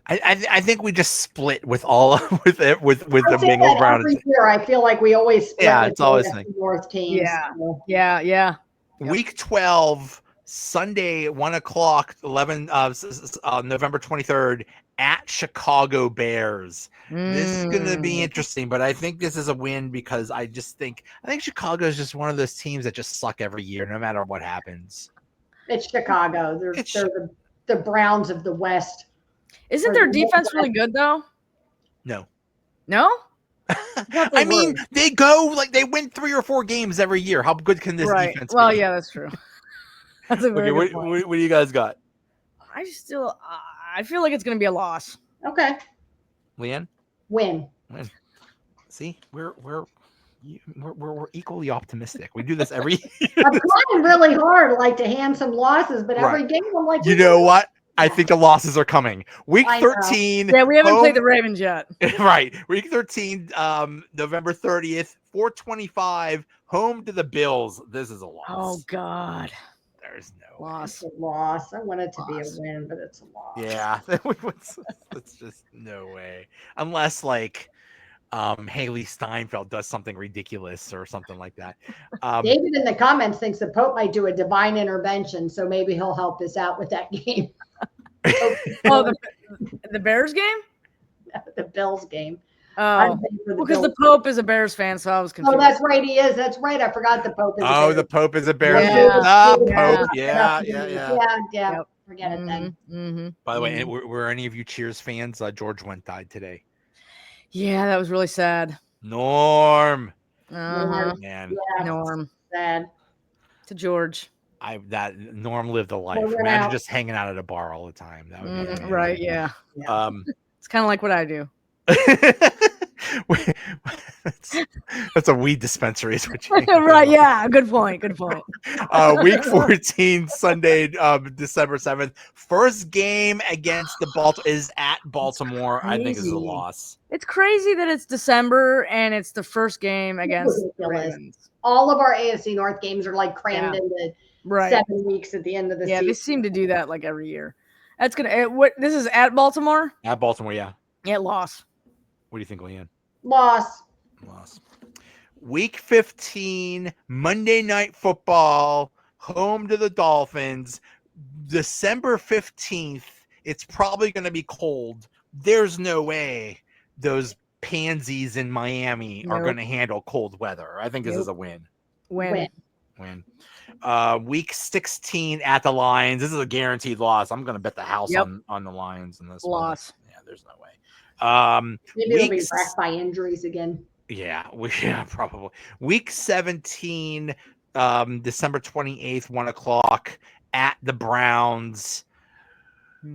I think we just split with all with the Bengals Browns. Every year, I feel like we always split. Yeah, it's always the North teams. Yeah, so. Yeah. Week 12, Sunday, 1:00, November 23rd, at Chicago Bears. This is going to be interesting, but I think this is a win because I think Chicago is just one of those teams that just suck every year, no matter what happens. It's Chicago. They're the Browns of the West. Isn't their defense really good though? No. I mean, they win 3 or 4 games every year. How good can this defense be? Well, yeah, that's true. That's a very good point. What do you guys got? I feel like it's going to be a loss. Okay. LeeAnn? Win. See, we're equally optimistic. We do this every year. I'm trying really hard, to hand some losses, but every game I'm like, you know what? I think the losses are coming. Week I know. 13. Yeah, we haven't home- played the Ravens yet. Right. Week 13, November 30th, 425, home to the Bills. This is a loss. Oh God. There's no way. Loss. It's a loss. I want it to be a Loss. win, but it's a loss. Yeah. It's just no way. Unless like Haley Steinfeld does something ridiculous or something like that. David in the comments thinks the Pope might do a divine intervention, so maybe he'll help us out with that game. Oh, the Bears game? The Bills game. Oh, I'm paying for the because the Bills. Pope is a Bears fan, so I was confused. Oh, that's right. He is. That's right. I forgot the Pope is. a Oh, Bears the Pope is a Bear. Yeah. The Yeah. Pope. Yeah. Yeah. Yep. Forget it then. Mm-hmm. By the way, were any of you Cheers fans? George Wendt died today. Yeah, that was really sad. Norm. Uh-huh. Man. Yeah. Norm. Sad. To George. That Norm lived a life. Well, we're Imagine out. just hanging out at a bar all the time. That would be amazing. Right, yeah. It's kind of like what I do. that's a weed dispensary. Is what you Right, yeah. Good point. Good point. Week 14, Sunday, December 7th. First game against the Baltimore is at Baltimore. I think is a crazy. loss. It's crazy that it's December and it's the first game against the ridiculous. Ravens. All of our AFC North games are like crammed into Right. 7 weeks at the end of the Yeah, season. they seem to do that like every year. That's gonna. This is at Baltimore. At Baltimore, yeah. Yeah, loss. What do you think, LeeAnn? Loss. Loss. Week 15, Monday Night Football, home to the Dolphins. December 15th, it's probably going to be cold. There's no way those pansies in Miami are Nope. going to handle cold weather. I think this is a win. Win. Win. Week 16 at the Lions. This is a guaranteed loss. I'm going to bet the house Yep. on the Lions in this one. Loss. Yeah, there's no way. Maybe it'll be weeks- wrecked by injuries again. Yeah, probably. Week 17, December 28th, 1:00 at the Browns.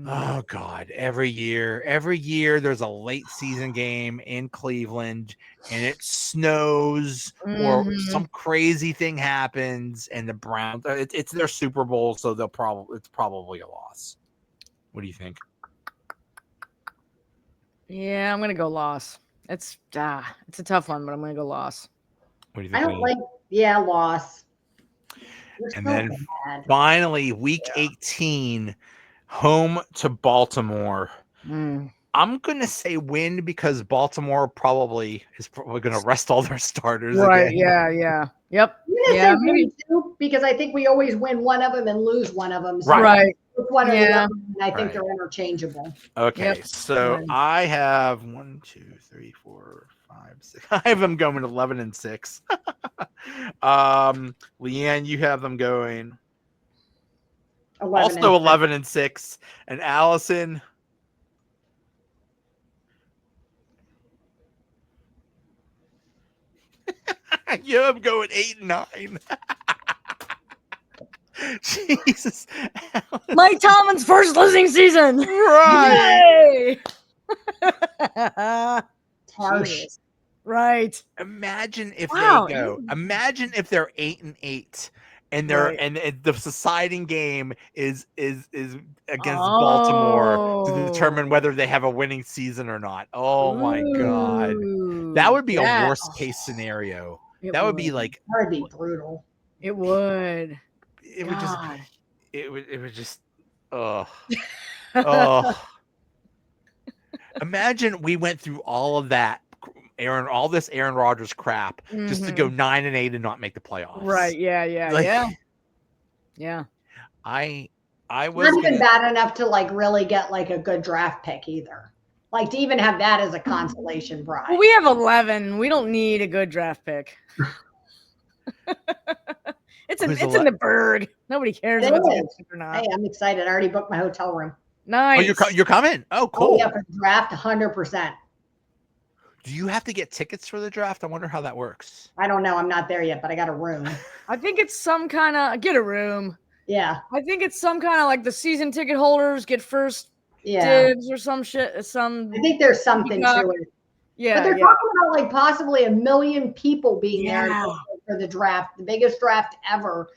Oh God, every year there's a late season game in Cleveland and it snows or Mhm. some crazy thing happens and the Browns it's their Super Bowl, so it's probably a loss. What do you think? Yeah, I'm gonna go loss. It's a tough one, but I'm gonna go loss. What do you I think? don't LeeAnn? loss. We're And so then bad. finally, week 18, home to Baltimore. I'm gonna say win because Baltimore is probably gonna rest all their starters. Right. Again. Yeah. Yep. I'm gonna Yeah, say win too, because I think we always win one of them and lose one of them. So Right. it's one or the Yeah. other, and I think Right. they're interchangeable. Okay, Yep. so Good. I have 1, 2, 3, 4, 5, 6. I have them going 11-6. LeeAnn, you have them going 11 also 11-6, and Allison. You have them going 8-9. Jesus, Allison. Mike Tomlin's first losing season. Right. Yay! It's harsh. Jesus. Right. Imagine if Wow, they go. Imagine if they're 8-8, and Right. and the deciding game is against Baltimore to determine whether they have a winning season or not. Oh my God, that would be a worst case scenario. That would be like That would be brutal. It would. it would just God. it would just oh. Imagine we went through all of that, all this Aaron Rodgers crap, just to go 9-8 and not make the playoffs. Right. Yeah. Like- Yeah. I was Not even gonna, bad enough to like really get like a good draft pick either. Like to even have that as a consolation prize. Well, we have 11. We don't need a good draft pick. It's Who's in the bird. Nobody cares if It it's a good is. pick or not. Hey, I'm excited. I already booked my hotel room. Nice. you're coming. Oh, Oh cool. yeah, for the draft, 100%. Do you have to get tickets for the draft? I wonder how that works. I don't know. I'm not there yet, but I got a room. I think it's some kind of get a room. Yeah. I think it's some kind of like the season ticket holders get first Yeah. dibs or some shit. I think there's something Peacock. to it. Yeah. But they're Yeah. talking about like possibly 1 million people being Yeah. there for the draft, the biggest draft ever.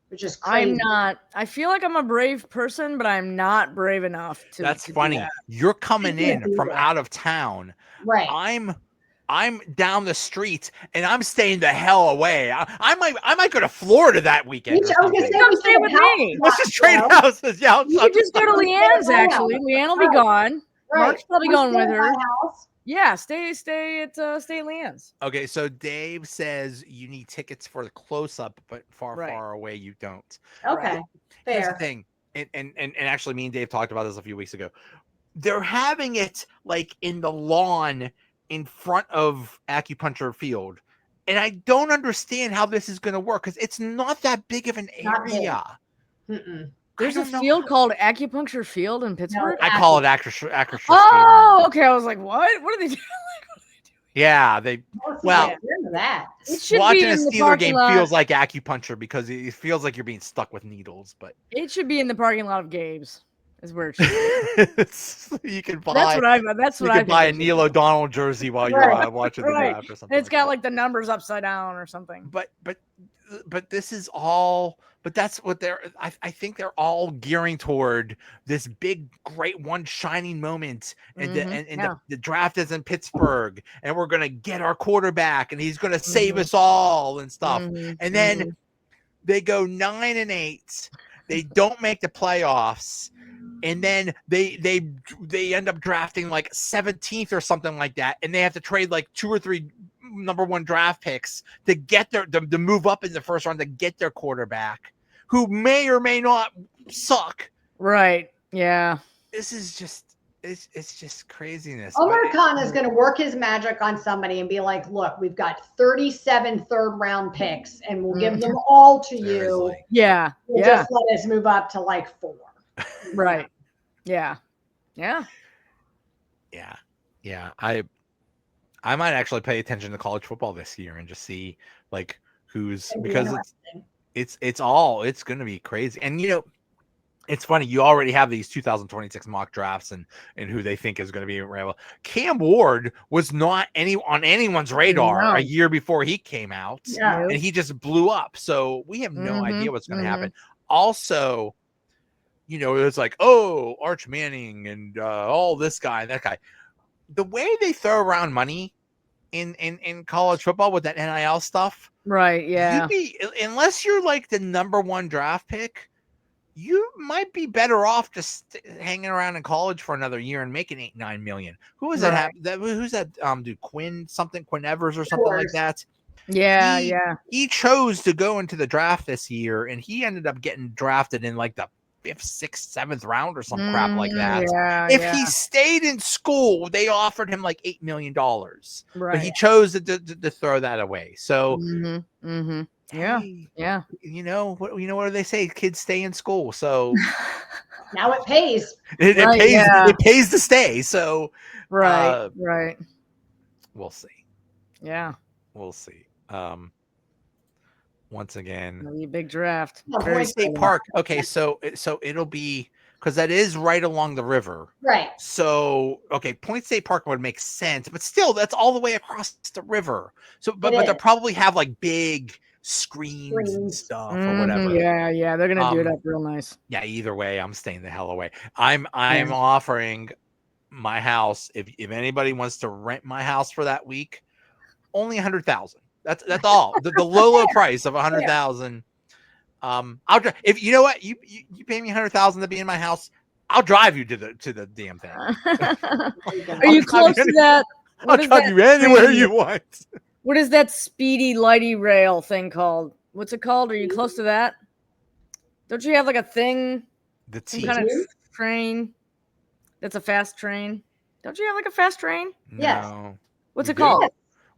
which is crazy. I'm not. I feel like I'm a brave person, but I'm not brave enough to. That's to do funny. that. You're coming can't in do from that. out of town. Right. I'm down the street and I'm staying the hell away. I might go to Florida that weekend. I Or was gonna something. say, Come we stay should with help me. Let's just trade you know? houses. Yeah, You could just go to LeeAnn's. my Actually, house. LeeAnn will be Right. gone. Right. Mark's probably Come going stay with at my her. house. Yeah, stay at LeeAnn's. Okay, so Dave says you need tickets for the close-up, but far away you don't. Okay. Here's the Fair. thing, and actually, me and Dave talked about this a few weeks ago. They're having it like in the lawn in front of Acupuncture Field, and I don't understand how this is going to work because it's not that big of an Not big. area. Mm-mm. There's a don't know field called Acupuncture Field in Pittsburgh. I call it Acrisure. Oh, okay. I was like, what? What are they doing? Yeah, they. Well, that. It should watching be a in the Steeler parking game lot. feels like acupuncture because it feels like you're being stuck with needles. But It should be in the parking lot of Gabe's. Is where it should be. you can buy. That's what I buy a think. Neil O'Donnell jersey while you're watching the Right. draft or something. And it's got like the numbers upside down or something. But this is all. But that's what they're. I think they're all gearing toward this big, great one shining moment, and the draft is in Pittsburgh, and we're gonna get our quarterback, and he's gonna save us all and stuff. And then they go 9-8. They don't make the playoffs, and then they end up drafting like 17th or something like that, and they have to trade like 2 or 3 number 1 draft picks to get to move up in the first round to get their quarterback, who may or may not suck. Right. Yeah. This is just it's just craziness. Omar Khan is going to work his magic on somebody and be like, look, we've got 37 third-round picks, and we'll give them all to you. Yeah. Just let us move up to like 4. Right. Yeah. Yeah. Yeah. I might actually pay attention to college football this year and just see like who's, because it's going to be crazy. And it's funny, you already have these 2026 mock drafts and who they think is going to be available. Cam Ward was not on anyone's radar a year before he came out, and he just blew up. So we have no idea what's going to happen. Also, it's like, Arch Manning and all this guy and that guy. The way they throw around money in college football with that NIL stuff, right? Yeah. Unless you're like the number 1 draft pick, you might be better off just hanging around in college for another year and making $8-9 million. Who is that? Who's that? Dude, Quinn Evers or something like that. Yeah, He chose to go into the draft this year, and he ended up getting drafted in like the 5th, 6th, 7th round or some crap like that. If he stayed in school, they offered him like $8 million, but he chose to throw that away. So. Hey, yeah. What do they say? Kids stay in school, so now it pays. It pays. Yeah. It pays to stay. So right. We'll see. Yeah, we'll see. Once again, it'll be a big draft. Prairie State Park. Okay, so it'll be because that is right along the river. Right. So Point State Park would make sense, but still, that's all the way across the river. So, but they'll probably have like big screens and stuff or whatever. Yeah, they're gonna do it up real nice. Yeah, either way, I'm staying the hell away. I'm offering my house if anybody wants to rent my house for that week, only $100,000. That's all. the low price of $100,000. I'll drive if you know what you pay me $100,000 to be in my house. I'll drive you to the damn thing. Are you close to that? I'll drive you anywhere you want. What is that speedy lighty rail thing called? What's it called? Are you close to that? Don't you have like a thing? The T. Some kind of train. That's a fast train. Don't you have like a fast train? No. Yes. What's it called?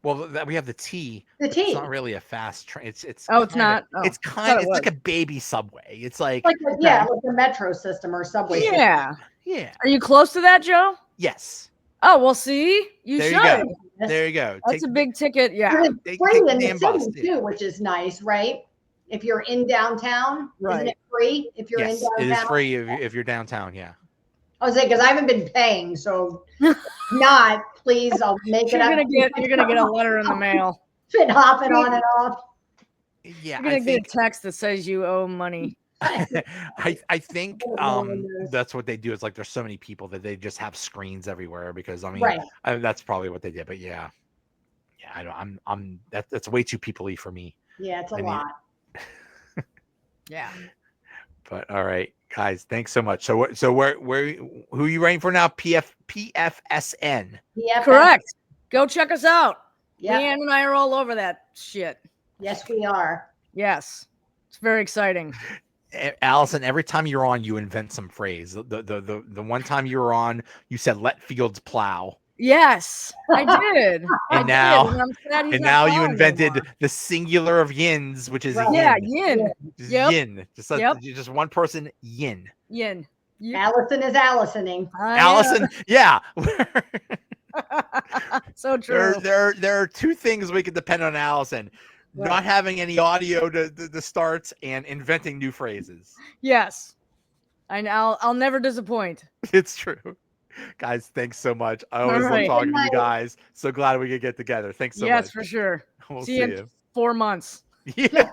Well, we have the T. The T. It's not really a fast train. It's not. It's like a baby subway. It's like like the metro system or subway. Yeah. System. Yeah. Are you close to that, Joe? Yes. Oh, well, see, you there should. You go. There you go. That's a big ticket. Yeah. It's free in the city too, which is nice, right? If you're in downtown, isn't it free? If you're in downtown, it is free if you're downtown. Yeah. I was saying because I haven't been paying, so not. Please, I'll make it up. You're gonna get a letter in the mail. Been hopping on and off. Yeah, You're gonna get a text that says you owe money. I think Wonders. that's what they do. Is like there's so many people that they just have screens everywhere because I mean Right. that's probably what they did. But yeah, I don't. That's way too people-y for me. Yeah, it's a I need- lot. Yeah. But all right, guys, thanks so much. So where who are you writing for now? PFSN. Yeah. Correct. Go check us out. Yeah. LeeAnn and I are all over that shit. Yes, we are. Yes. It's very exciting. Allison, every time you're on, you invent some phrase. The one time you were on, you said "let fields plow," Yes, I did. and now I'm sad he's and not now you plowing invented anymore. the singular of yins, which is Right. a Yeah, yin. yin. Just Yep. yin. Just one person. Yin. Yin. Allison is Allisoning. Allison. Yeah. So true. There are two things we can depend on Allison. Right. Not having any audio to start and inventing new phrases. Yes. I'll never disappoint. It's true. Guys, thanks so much. I always love right. talking to you Good night. guys. So glad we could get together. Thanks so much. Yes, for sure. We'll See you in 4 months. Yeah.